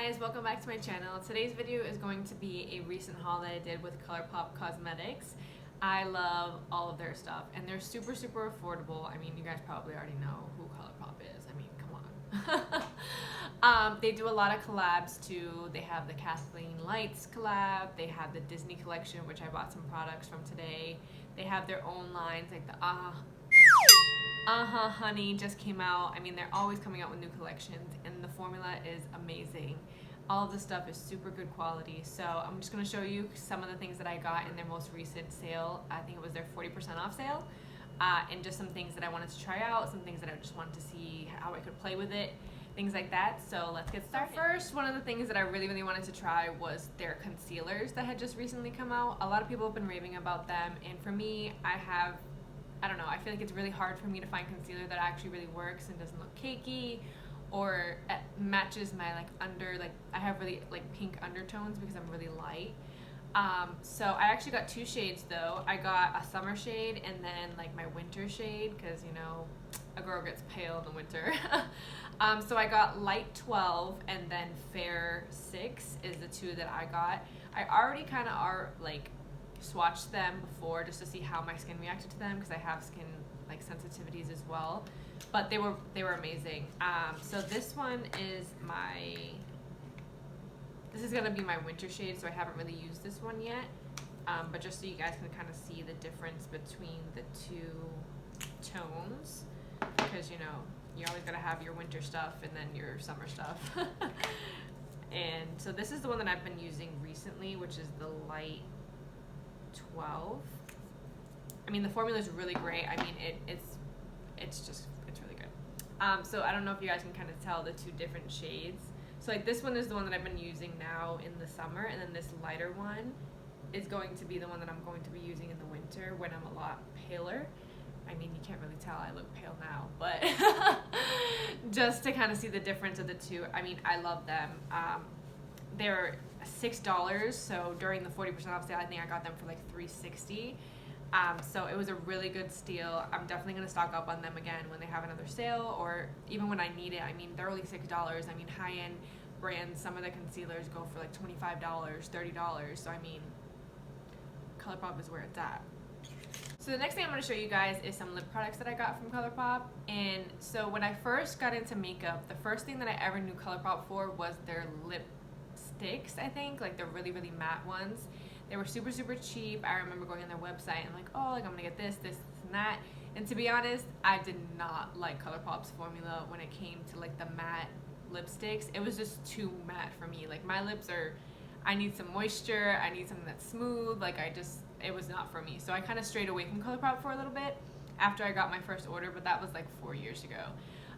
guys, welcome back to my channel. Today's video is going to be a recent haul that I did with Colourpop Cosmetics. I love all of their stuff and they're super affordable. I mean, you guys probably already know who Colourpop is. I mean, come on. They do a lot of collabs too. They have the Kathleen Lights collab. They have the Disney collection, which I bought some products from today. They have their own lines like the Honey just came out. I mean, they're always coming out with new collections and the formula is amazing. All of the stuff is super good quality. So I'm just going to show you some of the things that I got in their most recent sale. I think it was their 40% off sale. And just some things that I wanted to try out, some things that I just wanted to see how I could play with it, things like that. So let's get started. First, one of the things that I really wanted to try was their concealers that had just recently come out. A lot of people have been raving about them, and for me, I don't know, I feel like it's really hard for me to find concealer that actually really works and doesn't look cakey or matches my I have really pink undertones because I'm really light. So I actually got two shades though. I got a summer shade and then like my winter shade because, you know, a girl gets pale in the winter. So I got light 12 and then fair 6 is the two that I got. I already kind of swatched them before just to see how my skin reacted to them because I have skin sensitivities as well, but they were amazing. So this one is this is gonna be my winter shade, so I haven't really used this one yet, but just so you guys can kind of see the difference between the two tones, because you know you're always gonna have your winter stuff and then your summer stuff. And so this is the one that I've been using recently, which is the light 12. I mean, the formula is really great. I mean, it's really good. So I don't know if you guys can kind of tell the two different shades. So like this one is the one that I've been using now in the summer, and then this lighter one is going to be the one that I'm going to be using in the winter when I'm a lot paler. I mean, you can't really tell I look pale now, but just to kind of see the difference of the two. I mean, I love them. They're $6, so during the 40% off sale, I think I got them for like $3.60. So it was a really good steal. I'm definitely going to stock up on them again when they have another sale, or even when I need it. I mean, they're only $6. I mean, high-end brands, some of the concealers go for like $25, $30. So I mean, Colourpop is where it's at. So the next thing I'm going to show you guys is some lip products that I got from Colourpop. And so when I first got into makeup, the first thing that I ever knew Colourpop for was their lip sticks, I think, like the really matte ones. They were super cheap. I remember going on their website and like, oh, like I'm gonna get this and that. And to be honest, I did not like Colourpop's formula when it came to like the matte lipsticks. It was just too matte for me. Like my lips I need some moisture, I need something that's smooth. Like it was not for me. So I kind of strayed away from Colourpop for a little bit after I got my first order, but that was like 4 years ago.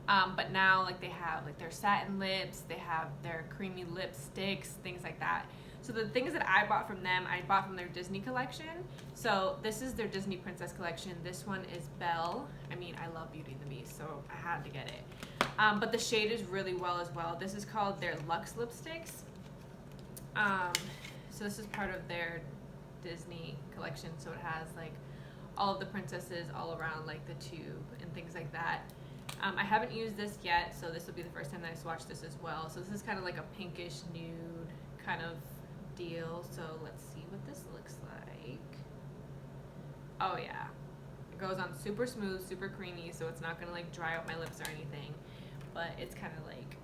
But now like they have like their satin lips, they have their creamy lipsticks, things like that. So the things that I bought from them, I bought from their Disney collection. So this is their Disney Princess collection. This one is Belle. I mean, I love Beauty and the Beast, so I had to get it. But the shade is really well as well. This is called their Luxe lipsticks. So this is part of their Disney collection. So it has like all of the princesses all around like the tube and things like that. I haven't used this yet, so this will be the first time that I swatch this as well. So this is kind of like a pinkish nude kind of deal. So let's see what this looks like. Oh yeah, it goes on super smooth, super creamy, so it's not gonna like dry out my lips or anything, but it's kind of like,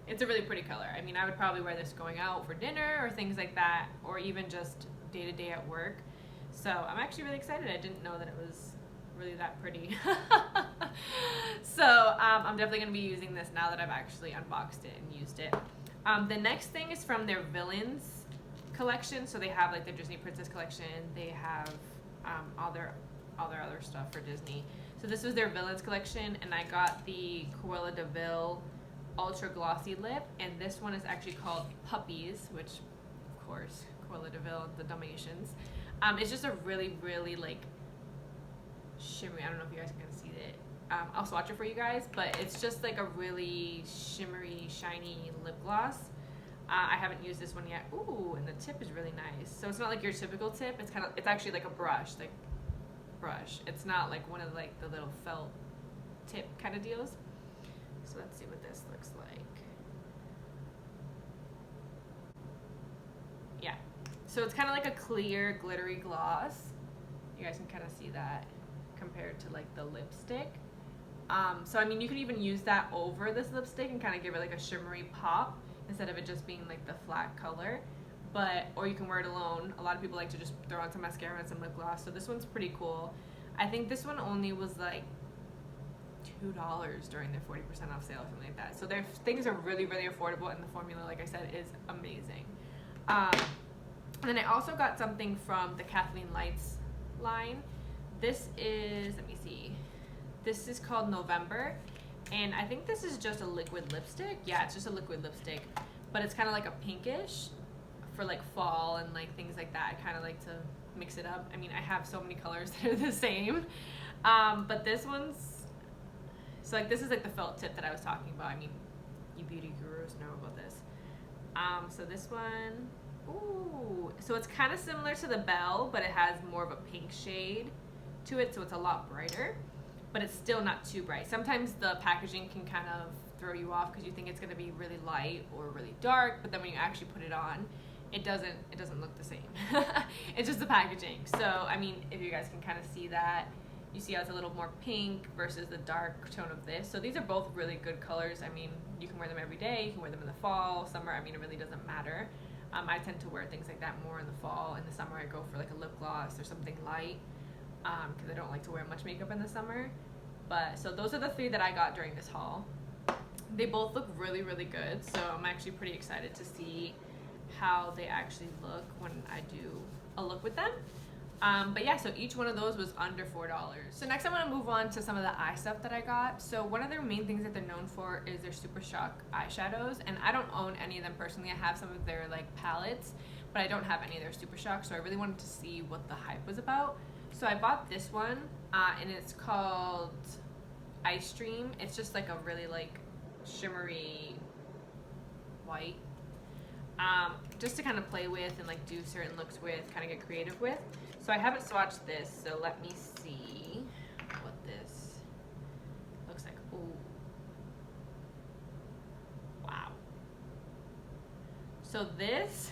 it's a really pretty color. I mean, I would probably wear this going out for dinner or things like that, or even just day to day at work. So I'm actually really excited. I didn't know that it was really that pretty. So I'm definitely going to be using this now that I've actually unboxed it and used it. The next thing is from their Villains collection. So they have like their Disney Princess collection. They have all their other stuff for Disney. So this was their Villains collection, and I got the Cruella de Vil Ultra Glossy Lip, and this one is actually called Puppies, which of course Cruella de Vil, the Dalmatians. It's just a really like shimmery, I don't know if you guys can see it. I'll swatch it for you guys, but it's just like a really shimmery, shiny lip gloss. I haven't used this one yet. Ooh, and the tip is really nice. So it's not like your typical tip. It's actually like a brush, It's not like one of like the little felt tip kind of deals. So let's see what this looks like. So it's kind of like a clear, glittery gloss. You guys can kind of see that compared to like the lipstick. So I mean, you could even use that over this lipstick and kind of give it like a shimmery pop instead of it just being like the flat color. But, or you can wear it alone. A lot of people like to just throw on some mascara and some lip gloss. So this one's pretty cool. I think this one only was like $2 during their 40% off sale or something like that. So their things are really, really affordable, and the formula, like I said, is amazing. And then I also got something from the Kathleen Lights line. This is, let me see. This is called November, and I think this is just a liquid lipstick. Yeah, it's just a liquid lipstick, but it's kind of like a pinkish for like fall and like things like that. I kind of like to mix it up. I mean, I have so many colors that are the same, but this one's, so like this is like the felt tip that I was talking about. I mean, you beauty gurus know about this. So this one, ooh, so it's kind of similar to the Belle, but it has more of a pink shade to it, so it's a lot brighter, but it's still not too bright. Sometimes the packaging can kind of throw you off because you think it's going to be really light or really dark, but then when you actually put it on, it doesn't look the same. It's just the packaging. So I mean, if you guys can kind of see that, you see how it's a little more pink versus the dark tone of this. So these are both really good colors. I mean, you can wear them every day, you can wear them in the fall, summer. I mean, it really doesn't matter. I tend to wear things like that more in the fall. In the summer, I go for like a lip gloss or something light, because I don't like to wear much makeup in the summer. But so those are the three that I got during this haul. They both look really, really good. So I'm actually pretty excited to see how they actually look when I do a look with them. But yeah, so each one of those was under $4. So next I'm going to move on to some of the eye stuff that I got. So one of their main things that they're known for is their Super Shock eyeshadows, and I don't own any of them personally. I have some of their like palettes, but I don't have any of their Super Shock, so I really wanted to see what the hype was about. So I bought this one, and it's called Ice Dream. It's just like a really like shimmery white, just to kind of play with and like do certain looks with, kind of get creative with. So I haven't swatched this, so let me see what this looks like. Ooh. Wow. So this,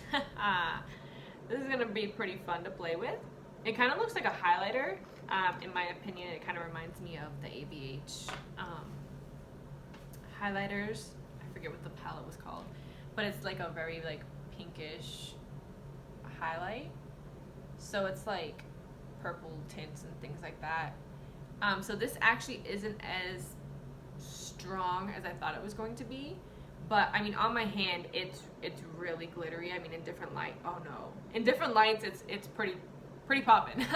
this is gonna be pretty fun to play with. It kind of looks like a highlighter. In my opinion, it kind of reminds me of the ABH highlighters. I forget what the palette was called, but it's like a very like pinkish highlight. So it's like purple tints and things like that. So this actually isn't as strong as I thought it was going to be, but I mean, on my hand, it's really glittery. I mean, in different light, oh no, in different lights, it's pretty poppin'.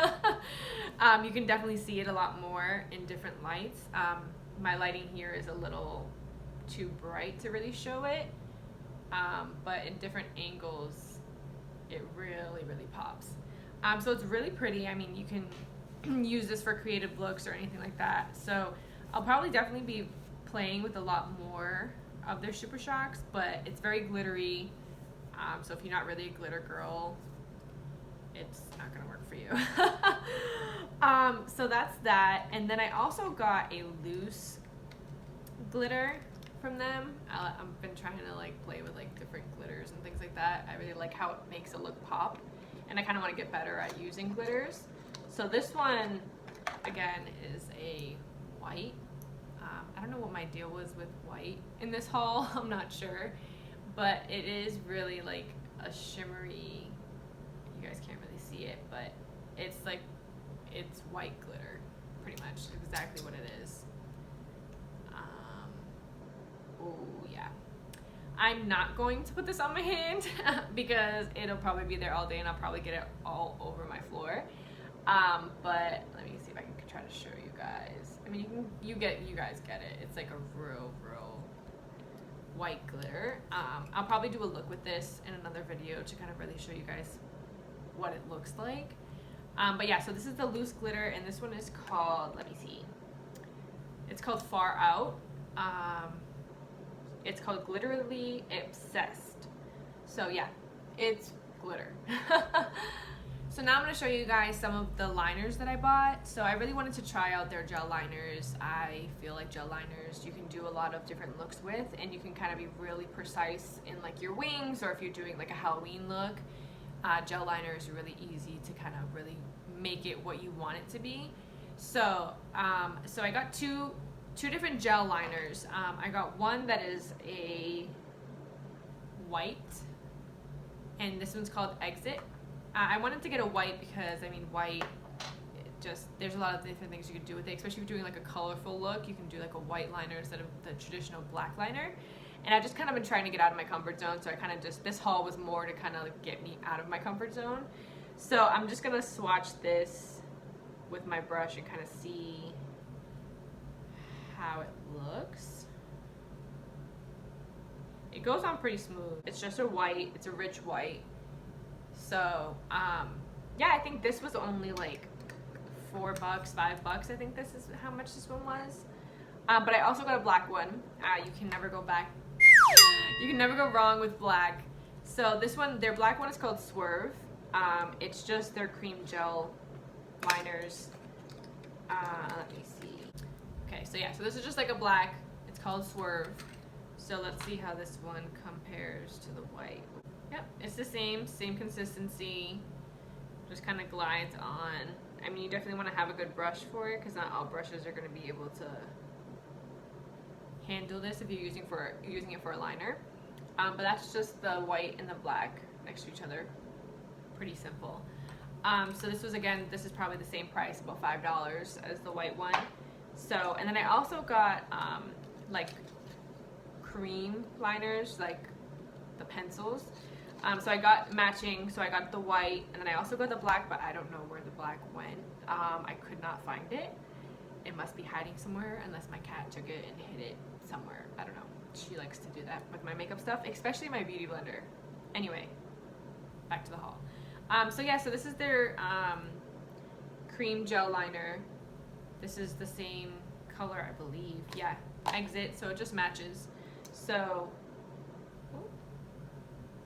You can definitely see it a lot more in different lights. My lighting here is a little too bright to really show it, but in different angles, it really, really pops. So it's really pretty. I mean, you can use this for creative looks or anything like that. So I'll probably definitely be playing with a lot more of their Super Shocks, but it's very glittery. So if you're not really a glitter girl, it's not gonna work for you. So that's that. And then I also got a loose glitter from them. I've been trying to like play with like different glitters and things like that. I really like how it makes a look pop, and I kind of want to get better at using glitters. So this one, again, is a white. I don't know what my deal was with white in this haul. I'm not sure, but it is really like a shimmery, you guys can't really see it, but it's like, it's white glitter, pretty much exactly what it is. Oh yeah. I'm not going to put this on my hand because it'll probably be there all day and I'll probably get it all over my floor. But let me see if I can try to show you guys. I mean, you guys get it. It's like a real white glitter. I'll probably do a look with this in another video to kind of really show you guys what it looks like. But yeah, so this is the loose glitter, and this one is called, let me see. It's called Far Out. It's called Glitterly Obsessed. So yeah, it's glitter. So now I'm going to show you guys some of the liners that I bought. So I really wanted to try out their gel liners. I feel like gel liners you can do a lot of different looks with, and you can kind of be really precise in like your wings, or if you're doing like a Halloween look. gel liner is really easy to kind of really make it what you want it to be. So so I got two different gel liners. I got one that is a white, and this one's called Exit. I wanted to get a white because, I mean, white, just, there's a lot of different things you can do with it, especially if you're doing like a colorful look. You can do like a white liner instead of the traditional black liner. And I've just kind of been trying to get out of my comfort zone, so I kind of just, this haul was more to kind of like get me out of my comfort zone. So I'm just gonna swatch this with my brush and kind of see how it looks. It goes on pretty smooth. It's just a white, it's a rich white. So, yeah, I think this was only like $4, $5. I think this is how much this one was. But I also got a black one. You can never go back. You can never go wrong with black. So this one, their black one is called Swerve. It's just their cream gel liners. Let me see. Okay, so yeah, so this is just like a black. It's called Swerve. So let's see how this one compares to the white. Yep, it's the same consistency. Just kind of glides on. I mean, you definitely want to have a good brush for it, because not all brushes are going to be able to handle this if you're using it for a liner. But that's just the white and the black next to each other. Pretty simple. So this was, again, this is probably the same price, about $5 as the white one. So, and then I also got like cream liners, like the pencils. So I got matching, so I got the white, and then I also got the black, but I don't know where the black went. I could not find it. It must be hiding somewhere, unless my cat took it and hid it somewhere. I don't know. She likes to do that with my makeup stuff, especially my beauty blender. Anyway, back to the haul. So yeah, so this is their cream gel liner. This is the same color, I believe. Yeah, Exit, so it just matches. So,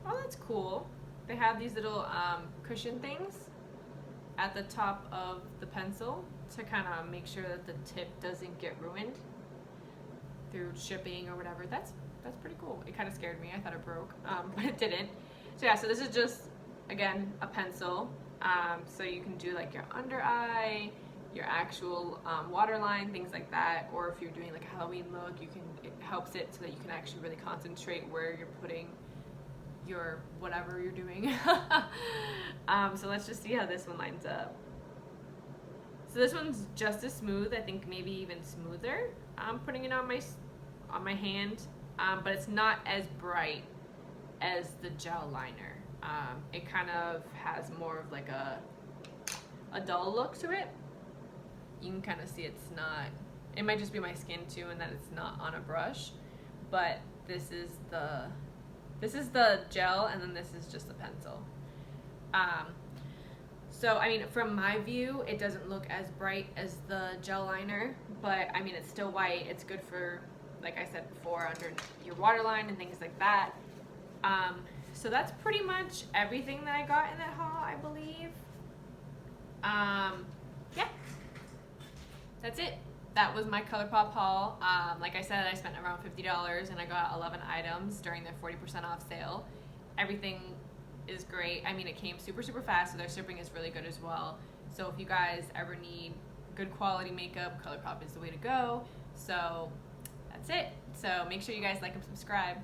oh, that's cool. They have these little cushion things at the top of the pencil to kind of make sure that the tip doesn't get ruined through shipping or whatever. That's pretty cool. It kind of scared me. I thought it broke, but it didn't. So yeah, so this is just, again, a pencil. So you can do like your under eye, your actual waterline, things like that. Or if you're doing like a Halloween look, it helps it so that you can actually really concentrate where you're putting your whatever you're doing. So let's just see how this one lines up. So this one's just as smooth, I think maybe even smoother. I'm putting it on my hand, but it's not as bright as the gel liner. It kind of has more of like a dull look to it. You can kind of see it's not, it might just be my skin too, and that it's not on a brush, but this is the gel, and then this is just the pencil. So I mean, from my view, it doesn't look as bright as the gel liner, but I mean, it's still white. It's good for, like I said before, under your waterline and things like that. So that's pretty much everything that I got in that haul, I believe. Yeah, that's it. That was my Colourpop haul. Like I said, I spent around $50 and I got 11 items during their 40% off sale. Everything is great. I mean, it came super fast, so their shipping is really good as well. So if you guys ever need good quality makeup, Colourpop is the way to go. So that's it. So make sure you guys like and subscribe.